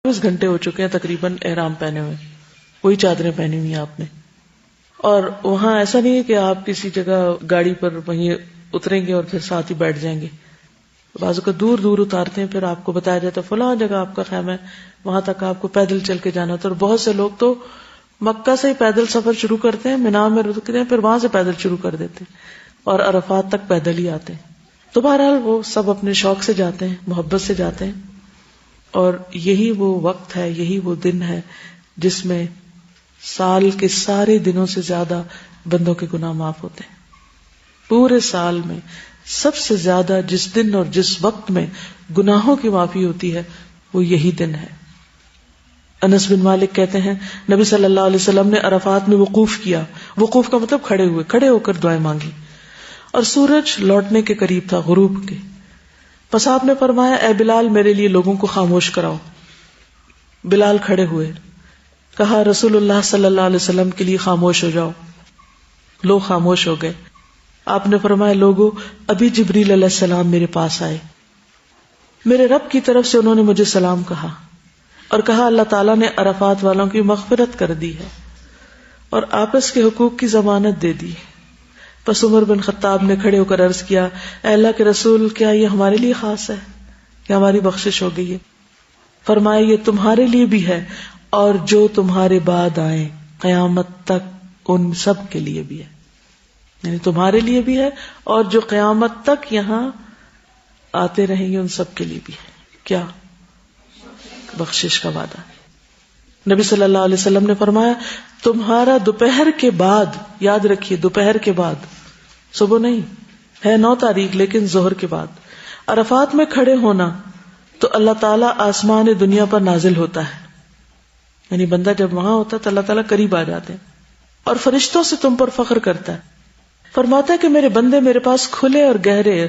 22 گھنٹے ہو چکے ہیں تقریباً احرام پہنے ہوئے، وہی چادریں پہنی ہوئی ہیں آپ نے. اور وہاں ایسا نہیں ہے کہ آپ کسی جگہ گاڑی پر وہیں اتریں گے اور پھر ساتھ ہی بیٹھ جائیں گے. بعضوں کو دور دور اتارتے ہیں، پھر آپ کو بتایا جاتا ہے فلاں جگہ آپ کا خیمہ ہے، وہاں تک آپ کو پیدل چل کے جانا ہوتا ہے. اور بہت سے لوگ تو مکہ سے ہی پیدل سفر شروع کرتے ہیں، مینا میں رکتے ہیں، پھر وہاں سے پیدل شروع کر دیتے ہیں اور عرفات تک پیدل ہی آتے ہیں. تو بہرحال وہ سب اپنے شوق سے جاتے ہیں، محبت سے جاتے ہیں. اور یہی وہ وقت ہے، یہی وہ دن ہے جس میں سال کے سارے دنوں سے زیادہ بندوں کے گناہ معاف ہوتے ہیں. پورے سال میں سب سے زیادہ جس دن اور جس وقت میں گناہوں کی معافی ہوتی ہے وہ یہی دن ہے. انس بن مالک کہتے ہیں نبی صلی اللہ علیہ وسلم نے عرفات میں وقوف کیا. وقوف کا مطلب کھڑے ہو کر دعائیں مانگی، اور سورج لوٹنے کے قریب تھا، غروب کے. پس آپ نے فرمایا اے بلال میرے لیے لوگوں کو خاموش کراؤ. بلال کھڑے ہوئے. کہا رسول اللہ صلی اللہ علیہ وسلم کے لیے خاموش ہو جاؤ. لوگ خاموش ہو گئے. آپ نے فرمایا لوگوں ابھی جبریل علیہ السلام میرے پاس آئے، میرے رب کی طرف سے انہوں نے مجھے سلام کہا اور کہا اللہ تعالیٰ نے عرفات والوں کی مغفرت کر دی ہے اور آپس کے حقوق کی ضمانت دے دی. پس عمر بن خطاب نے کھڑے ہو کر عرض کیا اے اللہ کے رسول کیا یہ ہمارے لیے خاص ہے کہ ہماری بخشش ہو گئی ہے؟ فرمایا یہ تمہارے لیے بھی ہے اور جو تمہارے بعد آئیں قیامت تک ان سب کے لیے بھی ہے. یعنی تمہارے لیے بھی ہے اور جو قیامت تک یہاں آتے رہیں گے ان سب کے لیے بھی ہے. کیا؟ بخشش کا وعدہ. نبی صلی اللہ علیہ وسلم نے فرمایا تمہارا دوپہر کے بعد، یاد رکھیے دوپہر کے بعد، صبح نہیں ہے 9 تاریخ لیکن ظہر کے بعد عرفات میں کھڑے ہونا تو اللہ تعالیٰ آسمان دنیا پر نازل ہوتا ہے. یعنی بندہ جب وہاں ہوتا ہے تو اللہ تعالیٰ قریب آ جاتے ہیں اور فرشتوں سے تم پر فخر کرتا ہے. فرماتا ہے کہ میرے بندے میرے پاس کھلے اور گہرے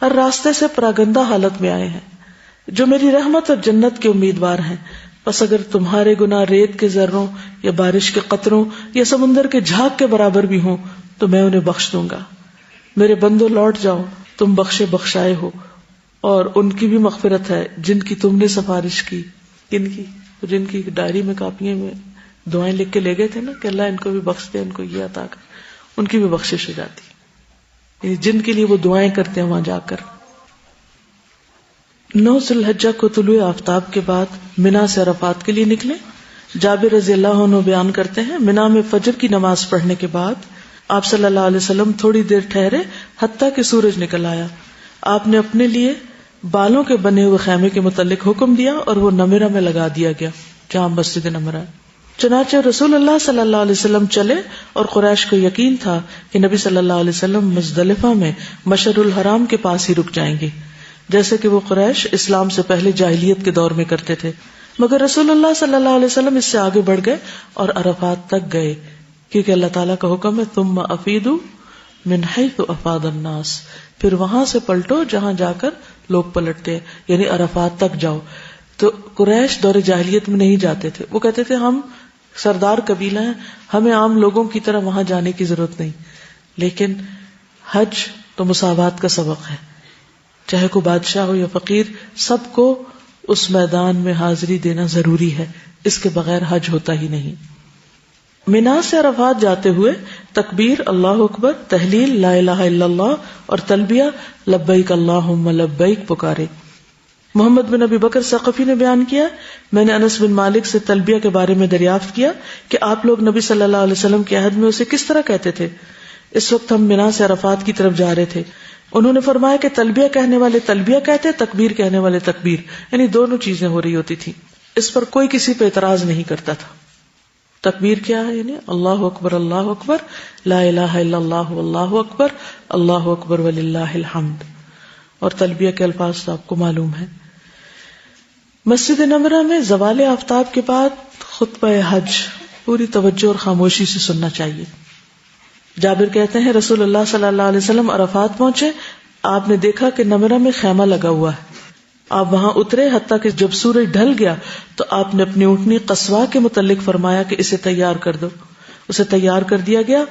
ہر راستے سے پراگندہ حالت میں آئے ہیں جو میری رحمت اور جنت کے امیدوار ہیں. بس اگر تمہارے گناہ ریت کے ذروں یا بارش کے قطروں یا سمندر کے جھاگ کے برابر بھی ہوں تو میں انہیں بخش دوں گا. میرے بندوں لوٹ جاؤ، تم بخشے بخشائے ہو، اور ان کی بھی مغفرت ہے جن کی تم نے سفارش کی. کن کی؟ جن کی ڈائری میں کاپیوں میں دعائیں لکھ کے لے گئے تھے نا کہ اللہ ان کو بھی بخش دے، ان کو یہ عطا کر، ان کی بھی بخشش ہو جاتی. جن کے لیے وہ دعائیں کرتے ہیں وہاں جا کر. 9 ذی الحجہ کو طلوع آفتاب کے بعد منا سے عرفات کے لیے نکلے. جابر رضی اللہ عنہ بیان کرتے ہیں منا میں فجر کی نماز پڑھنے کے بعد آپ صلی اللہ علیہ وسلم تھوڑی دیر ٹھہرے حتیٰ کہ سورج نکل آیا. آپ نے اپنے لیے بالوں کے بنے ہوئے خیمے کے متعلق حکم دیا اور وہ نمرہ میں لگا دیا گیا جہاں مسجد نمرہ ہے. چنانچہ رسول اللہ صلی اللہ علیہ وسلم چلے اور قریش کو یقین تھا کہ نبی صلی اللہ علیہ وسلم مزدلفہ میں مشعر الحرام کے پاس ہی رک جائیں گے، جیسے کہ وہ قریش اسلام سے پہلے جاہلیت کے دور میں کرتے تھے. مگر رسول اللہ صلی اللہ علیہ وسلم اس سے آگے بڑھ گئے اور عرفات تک گئے، کیونکہ اللہ تعالیٰ کا حکم ہے ثم افیدوا من حیث افاض الناس، پھر وہاں سے پلٹو جہاں جا کر لوگ پلٹتے ہیں، یعنی عرفات تک جاؤ. تو قریش دور جاہلیت میں نہیں جاتے تھے، وہ کہتے تھے ہم سردار قبیلہ ہیں، ہمیں عام لوگوں کی طرح وہاں جانے کی ضرورت نہیں. لیکن حج تو مساوات کا سبق ہے، چاہے کوئی بادشاہ ہو یا فقیر، سب کو اس میدان میں حاضری دینا ضروری ہے، اس کے بغیر حج ہوتا ہی نہیں. منا سے عرفات جاتے ہوئے تکبیر اللہ اکبر، تحلیل لا الہ الا اللہ اور تلبیہ لبیک اللہم لبیک پکارے. محمد بن ابی بکر ثقفی نے بیان کیا میں نے انس بن مالک سے تلبیہ کے بارے میں دریافت کیا کہ آپ لوگ نبی صلی اللہ علیہ وسلم کے عہد میں اسے کس طرح کہتے تھے. اس وقت ہم منا سے عرفات کی طرف جا رہے تھے. انہوں نے فرمایا کہ تلبیہ کہنے والے تلبیہ کہتے، تکبیر کہنے والے تکبیر، یعنی دونوں چیزیں ہو رہی ہوتی تھی. اس پر کوئی کسی پہ اعتراض نہیں کرتا تھا. تکبیر کیا ہے؟ یعنی اللہ اکبر لا الہ الا اللہ واللہ اکبر وللہ الحمد. اور تلبیہ کے الفاظ تو آپ کو معلوم ہے. مسجد نمرہ میں زوال آفتاب کے بعد خطبہ حج پوری توجہ اور خاموشی سے سننا چاہیے. جابر کہتے ہیں رسول اللہ صلی اللہ علیہ وسلم عرفات پہنچے، آپ نے دیکھا کہ نمرہ میں خیمہ لگا ہوا ہے. آپ وہاں اترے حتیٰ کہ جب سورج ڈھل گیا تو آپ نے اپنی اونٹنی قصواء کے متعلق فرمایا کہ اسے تیار کر دو. اسے تیار کر دیا گیا.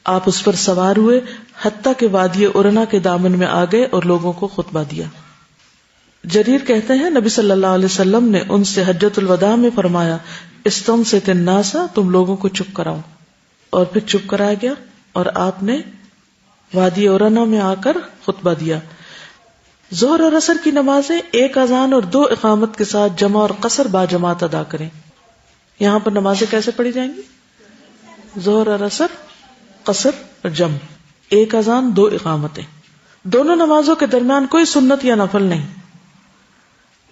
آپ اس پر سوار ہوئے حتیٰ کہ وادی ارنا کے دامن میں آ گئے اور لوگوں کو خطبہ دیا. جریر کہتے ہیں نبی صلی اللہ علیہ وسلم نے ان سے حجۃ الوداع میں فرمایا استنصت الناس، تم لوگوں کو چپ کراؤ، اور پھر چپ کرایا گیا اور آپ نے وادی اورانا میں آ کر خطبہ دیا. ظہر اور عصر کی نمازیں ایک اذان اور 2 اقامت کے ساتھ جمع اور قصر با جماعت ادا کریں. یہاں پر نمازیں کیسے پڑھی جائیں گی؟ ظہر اور عصر، قصر اور جمع، ایک اذان 2 اقامتیں. دونوں نمازوں کے درمیان کوئی سنت یا نفل نہیں.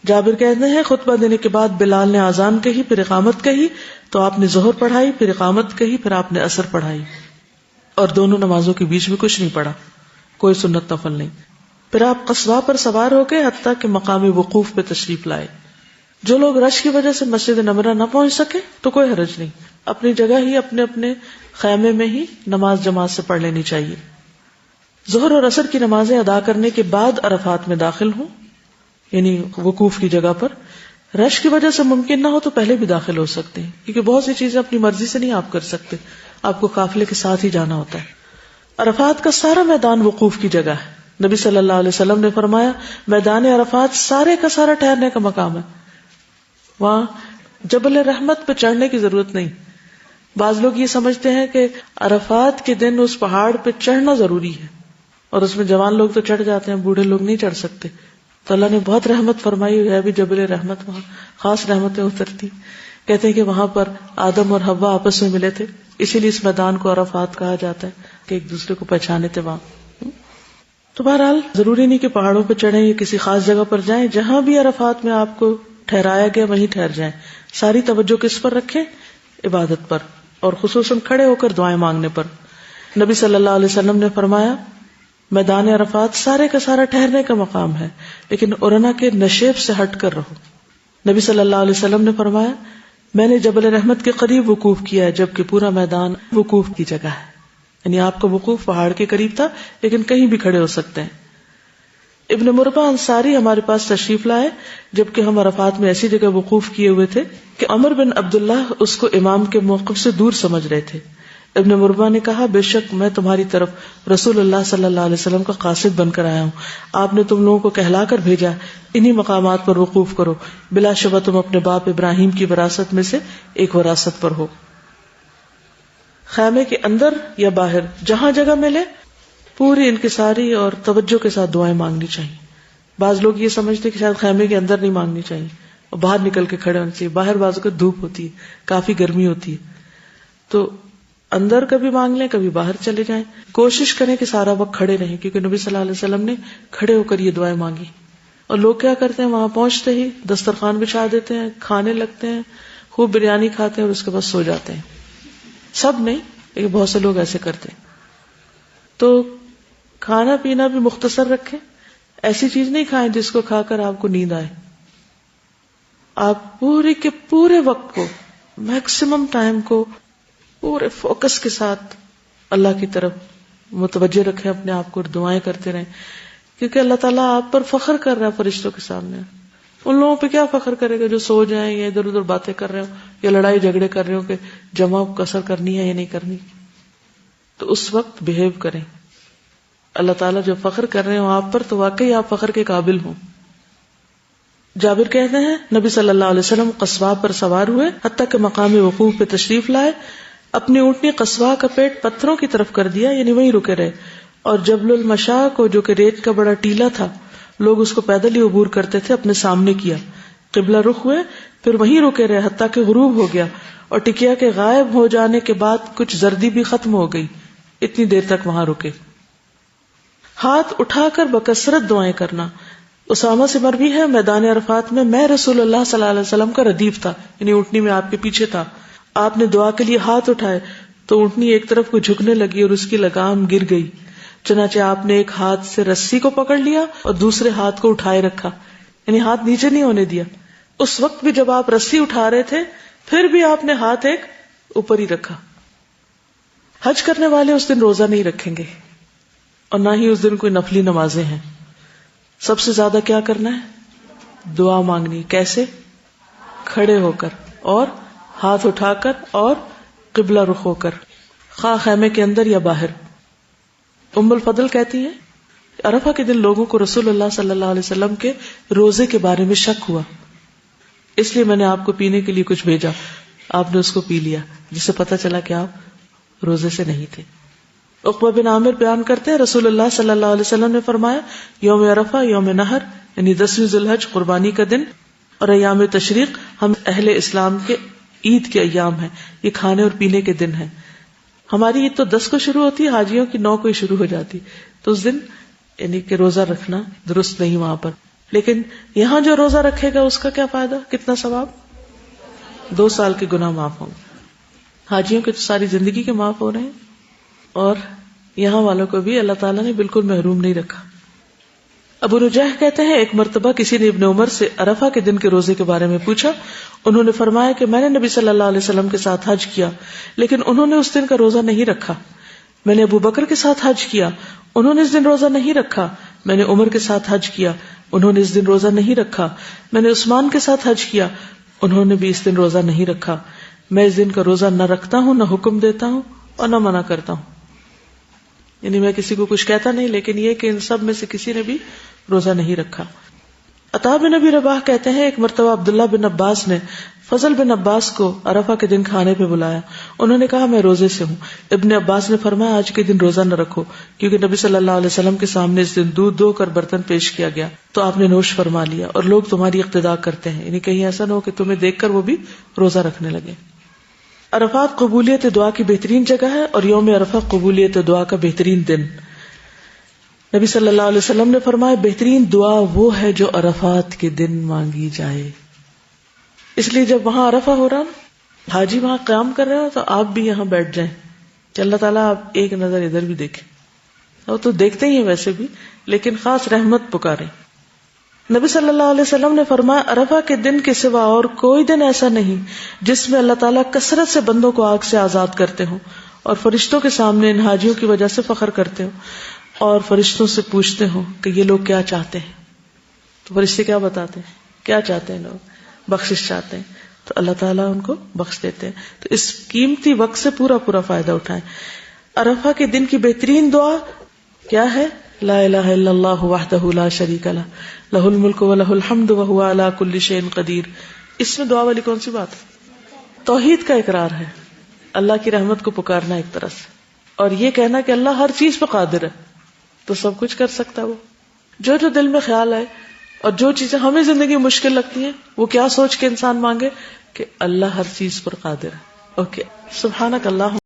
جابر کہتے ہیں خطبہ دینے کے بعد بلال نے اذان کہی، پھر اقامت کہی، تو آپ نے ظہر پڑھائی، پھر اقامت کہی، پھر آپ نے عصر پڑھائی، اور دونوں نمازوں کے بیچ میں کچھ نہیں پڑھا، کوئی سنت نفل نہیں. پھر آپ قصبہ پر سوار ہو کے حتیٰ کہ مقام وقوف پہ تشریف لائے. جو لوگ رش کی وجہ سے مسجد نمرہ نہ پہنچ سکے تو کوئی حرج نہیں، اپنی جگہ ہی اپنے اپنے خیمے میں ہی نماز جماعت سے پڑھ لینی چاہیے. ظہر اور عصر کی نمازیں ادا کرنے کے بعد عرفات میں داخل ہوں، یعنی وقوف کی جگہ پر. رش کی وجہ سے ممکن نہ ہو تو پہلے بھی داخل ہو سکتے ہیں، کیونکہ بہت سی چیزیں اپنی مرضی سے نہیں آپ کر سکتے، آپ کو قافلے کے ساتھ ہی جانا ہوتا ہے. عرفات کا سارا میدان وقوف کی جگہ ہے. نبی صلی اللہ علیہ وسلم نے فرمایا میدان عرفات سارے کا سارا ٹھہرنے کا مقام ہے. وہاں جبل رحمت پہ چڑھنے کی ضرورت نہیں. بعض لوگ یہ سمجھتے ہیں کہ عرفات کے دن اس پہاڑ پہ چڑھنا ضروری ہے، اور اس میں جوان لوگ تو چڑھ جاتے ہیں، بوڑھے لوگ نہیں چڑھ سکتے. تو اللہ نے بہت رحمت فرمائی ہے بھی جبل رحمت، وہاں خاص رحمتیں اترتی. کہتے ہیں کہ وہاں پر آدم اور حوا آپس میں ملے تھے، اسی لیے اس میدان کو عرفات کہا جاتا ہے کہ ایک دوسرے کو پہچانے تھے وہاں. تو بہرحال ضروری نہیں کہ پہاڑوں پہ چڑھیں یا کسی خاص جگہ پر جائیں، جہاں بھی عرفات میں آپ کو ٹھہرایا گیا وہیں ٹھہر جائیں. ساری توجہ کس پر رکھیں؟ عبادت پر، اور خصوصاً کھڑے ہو کر دعائیں مانگنے پر. نبی صلی اللہ علیہ وسلم نے فرمایا میدان عرفات سارے کا سارا ٹھہرنے کا مقام ہے، لیکن عرنا کے نشیب سے ہٹ کر رہو. نبی صلی اللہ علیہ وسلم نے فرمایا میں نے جبل رحمت کے قریب وقوف کیا ہے، جبکہ پورا میدان وقوف کی جگہ ہے. یعنی آپ کا وقوف پہاڑ کے قریب تھا، لیکن کہیں بھی کھڑے ہو سکتے ہیں. ابن مربع انصاری ہمارے پاس تشریف لائے جبکہ ہم عرفات میں ایسی جگہ وقوف کیے ہوئے تھے کہ عمر بن عبداللہ اس کو امام کے موقف سے دور سمجھ رہے تھے. ابن مربع نے کہا بے شک میں تمہاری طرف رسول اللہ صلی اللہ علیہ وسلم کا قاصد بن کر آیا ہوں، آپ نے تم لوگوں کو کہلا کر بھیجا انہی مقامات پر وقوف کرو، بلا شبہ تم اپنے باپ ابراہیم کی وراثت میں سے ایک وراثت پر ہو. خیمے کے اندر یا باہر جہاں جگہ ملے پوری انکساری اور توجہ کے ساتھ دعائیں مانگنی چاہیے. بعض لوگ یہ سمجھتے کہ شاید خیمے کے اندر نہیں مانگنی چاہیے اور باہر نکل کے کھڑے ہونے چاہیے. باہر بعض کو دھوپ ہوتی ہے، کافی گرمی ہوتی ہے، تو اندر کبھی مانگ لیں کبھی باہر چلے جائیں. کوشش کریں کہ سارا وقت کھڑے رہیں، کیونکہ نبی صلی اللہ علیہ وسلم نے کھڑے ہو کر یہ دعائیں مانگی. اور لوگ کیا کرتے ہیں وہاں پہنچتے ہی دسترخوان بچھا دیتے ہیں، کھانے لگتے ہیں، خوب بریانی کھاتے ہیں اور اس کے بعد سو جاتے ہیں. سب نہیں، لیکن بہت سے لوگ ایسے کرتے ہیں. تو کھانا پینا بھی مختصر رکھیں، ایسی چیز نہیں کھائیں جس کو کھا کر آپ کو نیند آئے. آپ پورے کے پورے وقت کو، میکسیمم ٹائم کو پورے فوکس کے ساتھ اللہ کی طرف متوجہ رکھیں اپنے آپ کو، اور دعائیں کرتے رہیں، کیونکہ اللہ تعالیٰ آپ پر فخر کر رہا ہے فرشتوں کے سامنے. ان لوگوں پہ کیا فخر کرے گا جو سو جائیں یا ادھر ادھر باتیں کر رہے ہو یا لڑائی جھگڑے کر رہے ہو کہ جمع کسر کرنی ہے یا نہیں کرنی. تو اس وقت بہیو کریں. اللہ تعالیٰ جو فخر کر رہے ہوں آپ پر تو واقعی آپ فخر کے قابل ہوں. جابر کہتے ہیں نبی صلی اللہ علیہ وسلم قصواء پر سوار ہوئے حتیٰ کہ مقام وقوف پہ تشریف لائے. اپنی اونٹنی قصواء کا پیٹ پتھروں کی طرف کر دیا، یعنی وہیں رکے رہے. اور جبل المشاء کو جو کہ ریت کا بڑا ٹیلا تھا، لوگ اس کو پیدل ہی عبور کرتے تھے، اپنے سامنے کیا. قبلہ رخ ہوئے، پھر وہیں رکے رہے حتیٰ کہ غروب ہو گیا، اور ٹکیا کے غائب ہو جانے کے بعد کچھ زردی بھی ختم ہو گئی. اتنی دیر تک وہاں رکے. ہاتھ اٹھا کر بکثرت دعائیں کرنا. اسامہ سے مروی ہے میدان عرفات میں رسول اللہ صلی اللہ علیہ وسلم کا ردیف تھا، یعنی اونٹنی میں آپ کے پیچھے تھا. آپ نے دعا کے لیے ہاتھ اٹھائے تو اونٹنی ایک طرف کو جھکنے لگی اور اس کی لگام گر گئی. چنانچہ آپ نے ایک ہاتھ سے رسی کو پکڑ لیا اور دوسرے ہاتھ کو اٹھائے رکھا، یعنی ہاتھ نیچے نہیں ہونے دیا. اس وقت بھی جب آپ رسی اٹھا رہے تھے پھر بھی آپ نے ہاتھ ایک اوپر ہی رکھا. حج کرنے والے اس دن روزہ نہیں رکھیں گے اور نہ ہی اس دن کوئی نفلی نمازیں ہیں. سب سے زیادہ کیا کرنا ہے؟ دعا مانگنی. کیسے؟ کھڑے ہو کر اور ہاتھ اٹھا کر اور قبلہ رخ ہو کر، خواہ خیمے کے اندر یا باہر. ام الفضل کہتی ہیں عرفہ کے دن لوگوں کو رسول اللہ صلی اللہ علیہ وسلم کے روزے کے بارے میں شک ہوا، اس لیے میں نے آپ کو پینے کے لیے کچھ بھیجا، آپ نے اس کو پی لیا، جس سے پتہ چلا کہ آپ روزے سے نہیں تھے۔ عقبہ بن عامر بیان کرتے ہیں رسول اللہ صلی اللہ علیہ وسلم نے فرمایا، یوم عرفہ یوم نحر یعنی 10ویں ذی الحج قربانی کا دن، اور ایام تشریق ہم اہل اسلام کے عید کے ایام ہیں، یہ کھانے اور پینے کے دن ہیں۔ ہماری عید تو 10 کو شروع ہوتی ہے، حاجیوں کی 9 کو ہی شروع ہو جاتی، تو اس دن یعنی کہ روزہ رکھنا درست نہیں وہاں پر، لیکن یہاں جو روزہ رکھے گا اس کا کیا فائدہ، کتنا ثواب، 2 سال کے گناہ معاف ہوں گے۔ حاجیوں کے تو ساری زندگی کے معاف ہو رہے ہیں، اور یہاں والوں کو بھی اللہ تعالیٰ نے بالکل محروم نہیں رکھا۔ ابو نجیح کہتے ہیں ایک مرتبہ کسی نے ابن عمر سے عرفہ کے دن کے روزے کے بارے میں پوچھا، انہوں نے فرمایا کہ میں نے نبی صلی اللہ علیہ وسلم کے ساتھ حج کیا لیکن انہوں نے اس دن کا روزہ نہیں رکھا، میں نے ابو بکر کے ساتھ حج کیا، انہوں نے اس دن روزہ نہیں رکھا، میں نے عمر کے ساتھ حج کیا، انہوں نے اس دن روزہ نہیں رکھا، میں نے عثمان کے ساتھ حج کیا، انہوں نے بھی اس دن روزہ نہیں رکھا، میں اس دن کا روزہ نہ رکھتا ہوں، نہ حکم دیتا ہوں اور نہ منع کرتا ہوں، یعنی میں کسی کو کچھ کہتا نہیں، لیکن یہ کہ ان سب میں سے کسی نے بھی روزہ نہیں رکھا۔ عطا بن ابی رباح کہتے ہیں ایک مرتبہ عبداللہ بن عباس نے فضل بن عباس کو عرفہ کے دن کھانے پہ بلایا، انہوں نے کہا میں روزے سے ہوں۔ ابن عباس نے فرمایا آج کے دن روزہ نہ رکھو، کیونکہ نبی صلی اللہ علیہ وسلم کے سامنے اس دن دودھ دو کر برتن پیش کیا گیا تو آپ نے نوش فرما لیا، اور لوگ تمہاری اقتداء کرتے ہیں، یعنی کہیں ایسا نہ ہو کہ تمہیں دیکھ کر وہ بھی روزہ رکھنے لگے۔ عرفات قبولیت دعا کی بہترین جگہ ہے، اور یوم عرفہ قبولیت دعا کا بہترین دن۔ نبی صلی اللہ علیہ وسلم نے فرمایا بہترین دعا وہ ہے جو عرفات کے دن مانگی جائے، اس لیے جب وہاں عرفہ ہو رہا نا، حاجی وہاں قیام کر رہا ہو تو آپ بھی یہاں بیٹھ جائیں کہ اللہ تعالیٰ آپ ایک نظر ادھر بھی دیکھیں، اور تو دیکھتے ہی ہیں ویسے بھی، لیکن خاص رحمت پکاریں۔ نبی صلی اللہ علیہ وسلم نے فرمایا عرفہ کے دن کے سوا اور کوئی دن ایسا نہیں جس میں اللہ تعالیٰ کثرت سے بندوں کو آگ سے آزاد کرتے ہوں اور فرشتوں کے سامنے ان حاجیوں کی وجہ سے فخر کرتے ہوں اور فرشتوں سے پوچھتے ہوں کہ یہ لوگ کیا چاہتے ہیں، تو فرشتے کیا بتاتے ہیں، کیا چاہتے ہیں، لوگ بخشش چاہتے ہیں، تو اللہ تعالیٰ ان کو بخش دیتے ہیں۔ تو اس قیمتی وقت سے پورا فائدہ اٹھائیں۔ عرفہ کے دن کی بہترین دعا کیا ہے؟ لا الہ الا اللہ وحدہ لا شریک لہ لہ الملک و لہ الحمد وہو علی کل شیء قدیر۔ اس میں دعا والی کون سی بات ہے؟ توحید کا اقرار ہے، اللہ کی رحمت کو پکارنا ایک طرح سے، اور یہ کہنا کہ اللہ ہر چیز پہ قادر ہے، تو سب کچھ کر سکتا ہے وہ۔ جو دل میں خیال آئے اور جو چیزیں ہمیں زندگی مشکل لگتی ہیں وہ کیا سوچ کے انسان مانگے کہ اللہ ہر چیز پر قادر ہے۔ اوکے، سبحانک اللہ